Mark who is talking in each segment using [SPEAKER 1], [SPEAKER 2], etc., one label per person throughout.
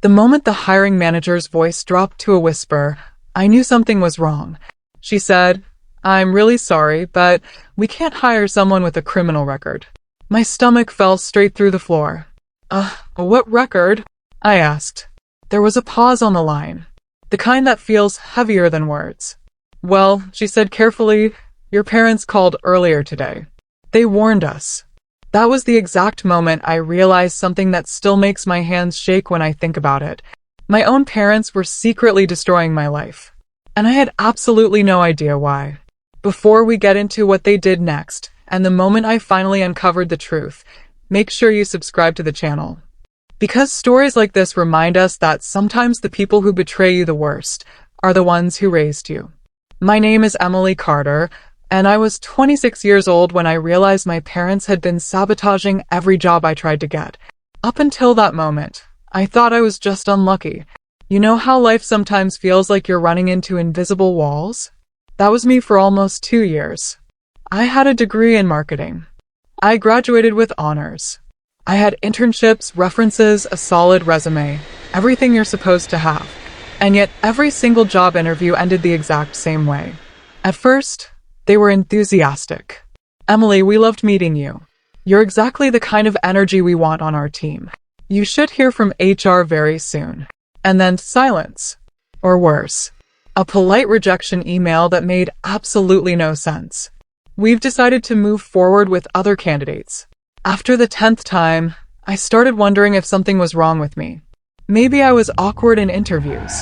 [SPEAKER 1] The moment the hiring manager's voice dropped to a whisper, I knew something was wrong. She said, "I'm really sorry, but we can't hire someone with a criminal record." My stomach fell straight through the floor. What record?" I asked. There was a pause on the line, the kind that feels heavier than words. "Well," she said carefully, "your parents called earlier today. They warned us." That was the exact moment I realized something that still makes my hands shake when I think about it. My own parents were secretly destroying my life, and I had absolutely no idea why. Before we get into what they did next, and the moment I finally uncovered the truth, make sure you subscribe to the channel. Because stories like this remind us that sometimes the people who betray you the worst are the ones who raised you. My name is Emily Carter, and I was 26 years old when I realized my parents had been sabotaging every job I tried to get. Up until that moment, I thought I was just unlucky. You know how life sometimes feels like you're running into invisible walls? That was me for almost 2 years. I had a degree in marketing. I graduated with honors. I had internships, references, a solid resume, everything you're supposed to have. And yet every single job interview ended the exact same way. At first, they were enthusiastic. "Emily, we loved meeting you. You're exactly the kind of energy we want on our team. You should hear from HR very soon." And then silence. Or worse, a polite rejection email that made absolutely no sense. "We've decided to move forward with other candidates." After the 10th time, I started wondering if something was wrong with me. Maybe I was awkward in interviews.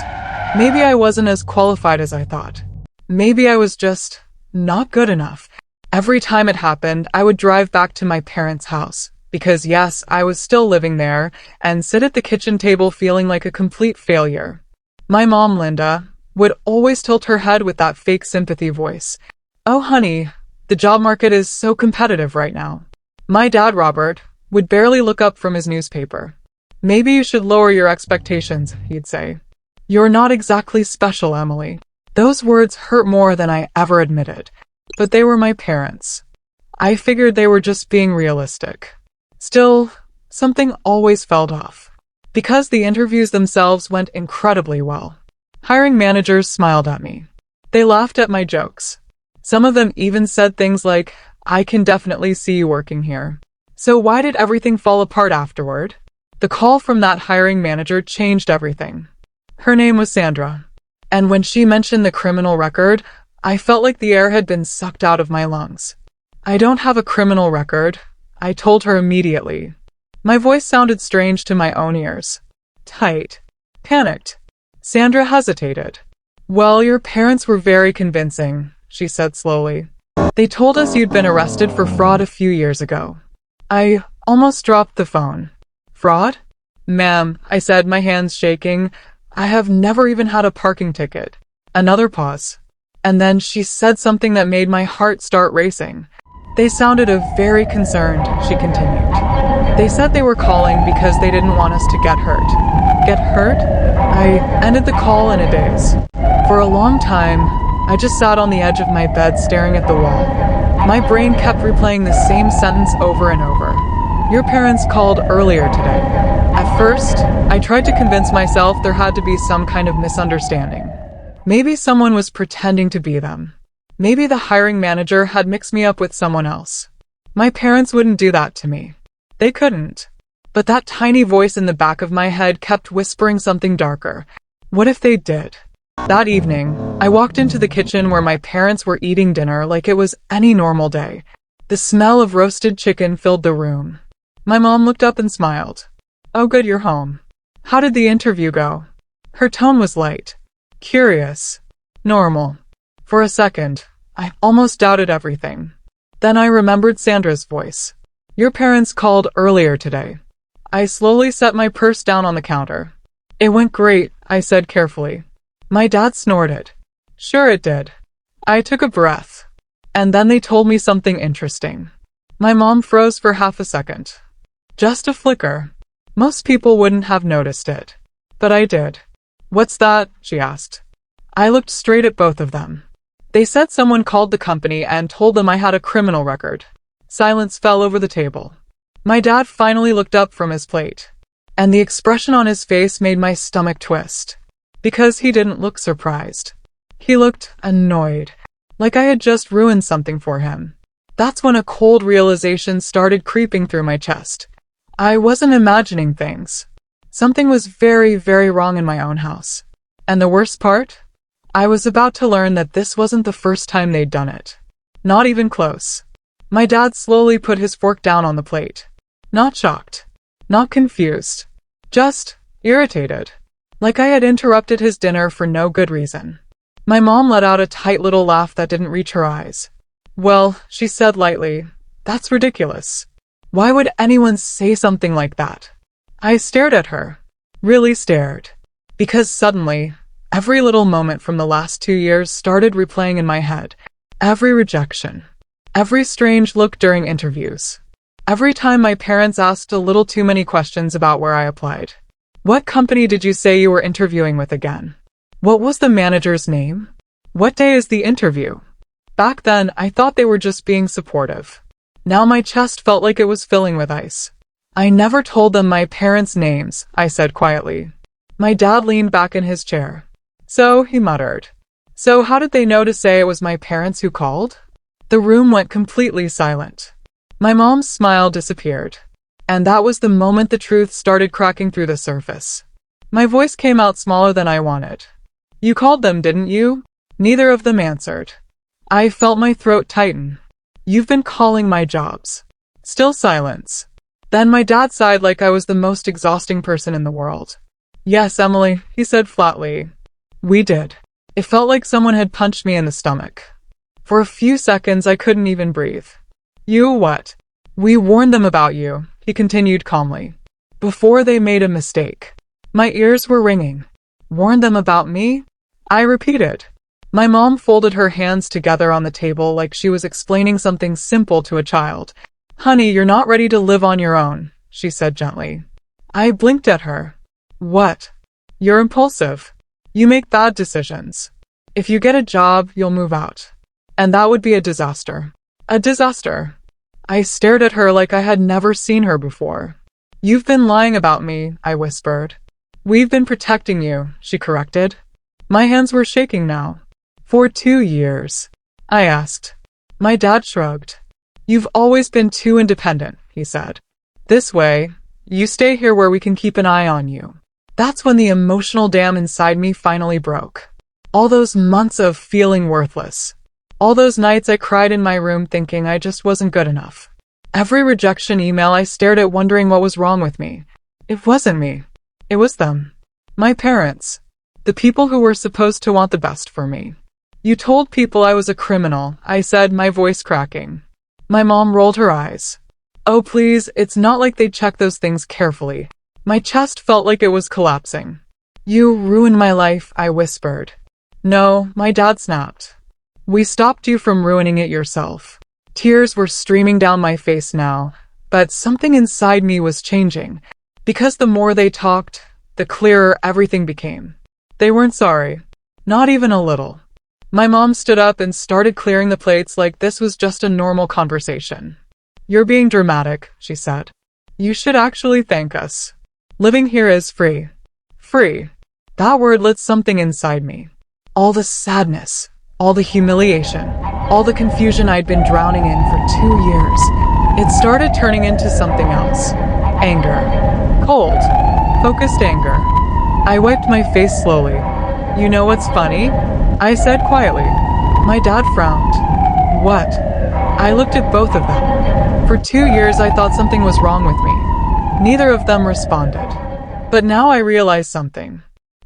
[SPEAKER 1] Maybe I wasn't as qualified as I thought. Maybe I was just not good enough. Every time it happened, I would drive back to my parents' house, because yes, I was still living there, and sit at the kitchen table feeling like a complete failure. My mom, Linda, would always tilt her head with that fake sympathy voice. "Oh honey, the job market is so competitive right now." My dad, Robert, would barely look up from his newspaper. "Maybe you should lower your expectations," he'd say. "You're not exactly special, Emily." Those words hurt more than I ever admitted, but they were my parents. I figured they were just being realistic. Still, something always felt off. Because the interviews themselves went incredibly well. Hiring managers smiled at me. They laughed at my jokes. Some of them even said things like, "I can definitely see you working here." So why did everything fall apart afterward? The call from that hiring manager changed everything. Her name was Sandra. And when she mentioned the criminal record, I felt like the air had been sucked out of my lungs. "I don't have a criminal record," I told her immediately. My voice sounded strange to my own ears. Tight. Panicked. Sandra hesitated. "Well, your parents were very convincing," she said slowly. "They told us you'd been arrested for fraud a few years ago." I almost dropped the phone. "Fraud?" "Ma'am," I said, my hands shaking, "I have never even had a parking ticket." Another pause. And then she said something that made my heart start racing. "They sounded very concerned," she continued. "They said they were calling because they didn't want us to get hurt." Get hurt? I ended the call in a daze. For a long time, I just sat on the edge of my bed staring at the wall. My brain kept replaying the same sentence over and over. "Your parents called earlier today." At first, I tried to convince myself there had to be some kind of misunderstanding. Maybe someone was pretending to be them. Maybe the hiring manager had mixed me up with someone else. My parents wouldn't do that to me. They couldn't. But that tiny voice in the back of my head kept whispering something darker. What if they did? That evening, I walked into the kitchen where my parents were eating dinner like it was any normal day. The smell of roasted chicken filled the room. My mom looked up and smiled. "Oh good, you're home. How did the interview go?" Her tone was light. Curious. Normal. For a second, I almost doubted everything. Then I remembered Sandra's voice. "Your parents called earlier today." I slowly set my purse down on the counter. "It went great," I said carefully. My dad snorted. "Sure it did." I took a breath. And then they told me something interesting. My mom froze for half a second. Just a flicker. Most people wouldn't have noticed it. But I did. "What's that?" she asked. I looked straight at both of them. They said someone called the company and told them I had a criminal record. Silence fell over the table. My dad finally looked up from his plate. and the expression on his face made my stomach twist. Because he didn't look surprised. He looked annoyed, like I had just ruined something for him. That's when a cold realization started creeping through my chest. I wasn't imagining things. Something was very, very wrong in my own house. And the worst part? I was about to learn that this wasn't the first time they'd done it. Not even close. My dad slowly put his fork down on the plate. Not shocked. Not confused. Just irritated. Like I had interrupted his dinner for no good reason. My mom let out a tight little laugh that didn't reach her eyes. Well, she said lightly, that's ridiculous. Why would anyone say something like that? I stared at her. Really stared. Because suddenly, every little moment from the last 2 years started replaying in my head. Every rejection. Every strange look during interviews. Every time my parents asked a little too many questions about where I applied. What company did you say you were interviewing with again? What was the manager's name? What day is the interview? Back then, I thought they were just being supportive. Now my chest felt like it was filling with ice. I never told them my parents' names, I said quietly. My dad leaned back in his chair. So, he muttered. So how did they know to say it was my parents who called? The room went completely silent. My mom's smile disappeared. And that was the moment the truth started cracking through the surface. My voice came out smaller than I wanted. You called them, didn't you? Neither of them answered. I felt my throat tighten. You've been calling my jobs. Still silence. Then my dad sighed like I was the most exhausting person in the world. Yes, Emily, he said flatly. We did. It felt like someone had punched me in the stomach. For a few seconds I couldn't even breathe. You what? We warned them about you, he continued calmly. Before they made a mistake. My ears were ringing. Warned them about me? I repeated. My mom folded her hands together on the table like she was explaining something simple to a child. Honey, you're not ready to live on your own, she said gently. I blinked at her. What? You're impulsive. You make bad decisions. If you get a job, you'll move out. And that would be a disaster. A disaster. I stared at her like I had never seen her before. You've been lying about me, I whispered. We've been protecting you, she corrected. My hands were shaking now. For 2 years. I asked. My dad shrugged. You've always been too independent, he said. This way, you stay here where we can keep an eye on you. That's when the emotional dam inside me finally broke. All those months of feeling worthless. All those nights I cried in my room thinking I just wasn't good enough. Every rejection email I stared at wondering what was wrong with me. It wasn't me. It was them. My parents. The people who were supposed to want the best for me. You told people I was a criminal, I said, my voice cracking. My mom rolled her eyes. Oh please, it's not like they check those things carefully. My chest felt like it was collapsing. You ruined my life, I whispered. No, my dad snapped. We stopped you from ruining it yourself. Tears were streaming down my face now, but something inside me was changing. Because the more they talked, the clearer everything became. They weren't sorry. Not even a little. My mom stood up and started clearing the plates like this was just a normal conversation. You're being dramatic, she said. You should actually thank us. Living here is free. Free. That word lit something inside me. All the sadness, all the humiliation, all the confusion I'd been drowning in for 2 years. It started turning into something else. Anger. Cold. Focused anger. I wiped my face slowly. You know what's funny? I said quietly. My dad frowned. What? I looked at both of them. For 2 years I thought something was wrong with me. Neither of them responded. But now I realized something.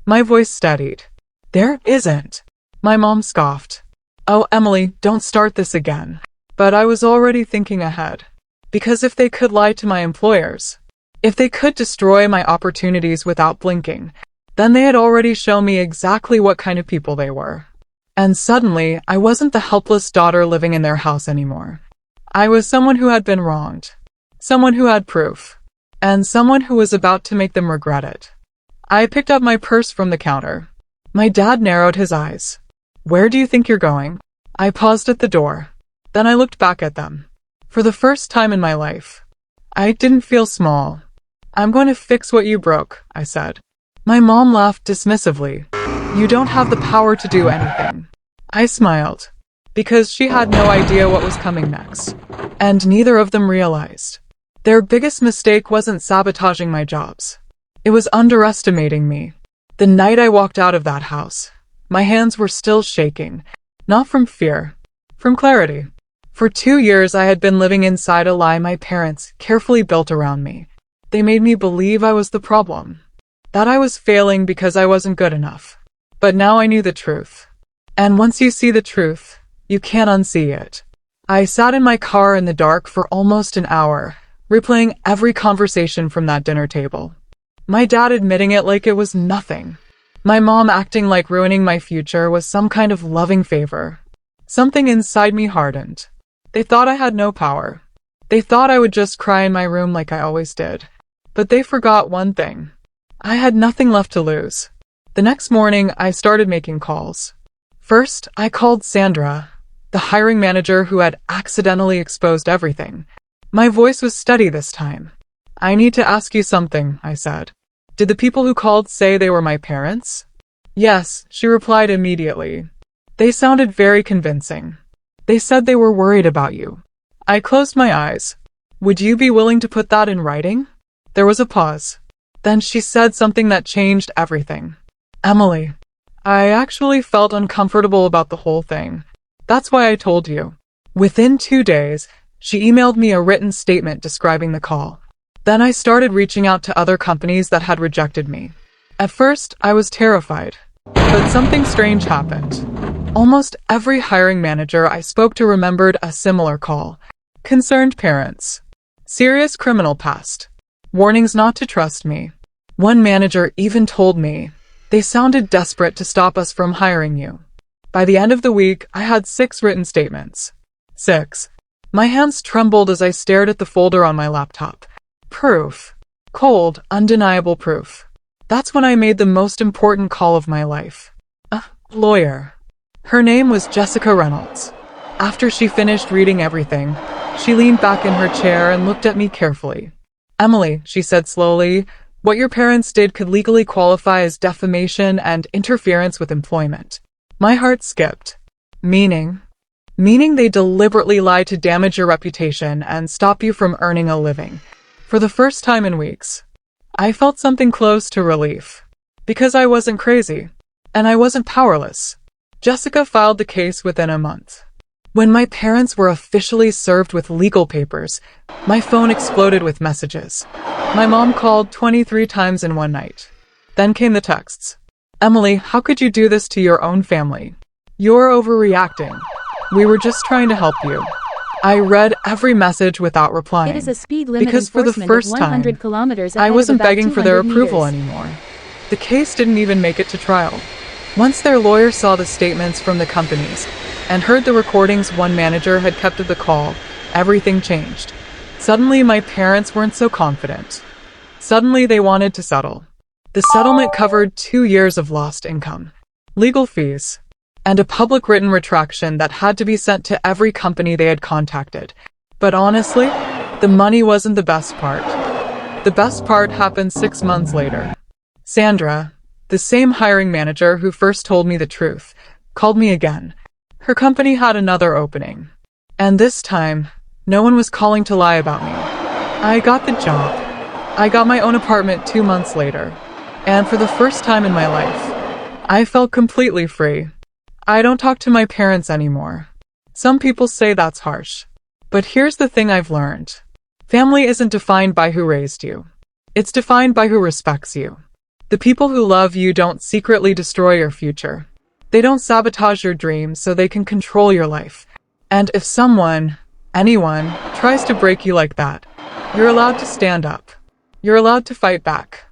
[SPEAKER 1] My voice steadied. There isn't. My mom scoffed. Oh, Emily, don't start this again. But I was already thinking ahead. Because if they could lie to my employers, if they could destroy my opportunities without blinking, then they had already shown me exactly what kind of people they were. And suddenly, I wasn't the helpless daughter living in their house anymore. I was someone who had been wronged. Someone who had proof. And someone who was about to make them regret it. I picked up my purse from the counter. My dad narrowed his eyes. Where do you think you're going? I paused at the door. Then I looked back at them. For the first time in my life, I didn't feel small. I'm going to fix what you broke, I said. My mom laughed dismissively. You don't have the power to do anything. I smiled, because she had no idea what was coming next. And neither of them realized. Their biggest mistake wasn't sabotaging my jobs. It was underestimating me. The night I walked out of that house, my hands were still shaking. Not from fear, from clarity. For 2 years I had been living inside a lie my parents carefully built around me. They made me believe I was the problem. That I was failing because I wasn't good enough. But now I knew the truth. And once you see the truth, you can't unsee it. I sat in my car in the dark for almost an hour, replaying every conversation from that dinner table. My dad admitting it like it was nothing. My mom acting like ruining my future was some kind of loving favor. Something inside me hardened. They thought I had no power. They thought I would just cry in my room like I always did. But they forgot one thing. I had nothing left to lose. The next morning, I started making calls. First, I called Sandra, the hiring manager who had accidentally exposed everything. My voice was steady this time. I need to ask you something, I said. Did the people who called say they were my parents? Yes, she replied immediately. They sounded very convincing. They said they were worried about you. I closed my eyes. Would you be willing to put that in writing? There was a pause. Then she said something that changed everything. Emily. I actually felt uncomfortable about the whole thing. That's why I told you. Within 2 days, she emailed me a written statement describing the call. Then I started reaching out to other companies that had rejected me. At first, I was terrified. But something strange happened. Almost every hiring manager I spoke to remembered a similar call. Concerned parents. Serious criminal past. Warnings not to trust me. One manager even told me, they sounded desperate to stop us from hiring you. By the end of the week, I had 6 written statements. 6. My hands trembled as I stared at the folder on my laptop. Proof. Cold, undeniable proof. That's when I made the most important call of my life. A lawyer. Her name was Jessica Reynolds. After she finished reading everything, she leaned back in her chair and looked at me carefully. Emily, she said slowly, what your parents did could legally qualify as defamation and interference with employment. My heart skipped. Meaning they deliberately lied to damage your reputation and stop you from earning a living. For the first time in weeks, I felt something close to relief. Because I wasn't crazy. And I wasn't powerless. Jessica filed the case within a month. When my parents were officially served with legal papers, my phone exploded with messages. My mom called 23 times in one night. Then came the texts. Emily, how could you do this to your own family? You're overreacting. We were just trying to help you. I read every message without replying.
[SPEAKER 2] It is a speed limit
[SPEAKER 1] because for the first time,
[SPEAKER 2] 100 kilometers
[SPEAKER 1] I wasn't begging for their approval
[SPEAKER 2] meters.
[SPEAKER 1] anymore. The case didn't even make it to trial. Once their lawyer saw the statements from the companies and heard the recordings one manager had kept of the call, everything changed. Suddenly, my parents weren't so confident. Suddenly, they wanted to settle. The settlement covered 2 years of lost income, legal fees, and a public written retraction that had to be sent to every company they had contacted. But honestly, the money wasn't the best part. The best part happened 6 months later. Sandra, the same hiring manager who first told me the truth, called me again. Her company had another opening. And this time, no one was calling to lie about me. I got the job. I got my own apartment 2 months later. And for the first time in my life, I felt completely free. I don't talk to my parents anymore. Some people say that's harsh. But here's the thing I've learned. Family isn't defined by who raised you. It's defined by who respects you. The people who love you don't secretly destroy your future. They don't sabotage your dreams so they can control your life. And if someone, anyone, tries to break you like that, you're allowed to stand up. You're allowed to fight back.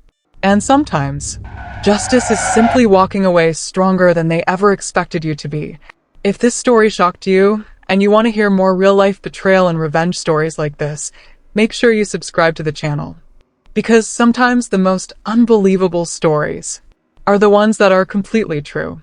[SPEAKER 1] And sometimes, justice is simply walking away stronger than they ever expected you to be. If this story shocked you, and you want to hear more real-life betrayal and revenge stories like this, make sure you subscribe to the channel. Because sometimes the most unbelievable stories are the ones that are completely true.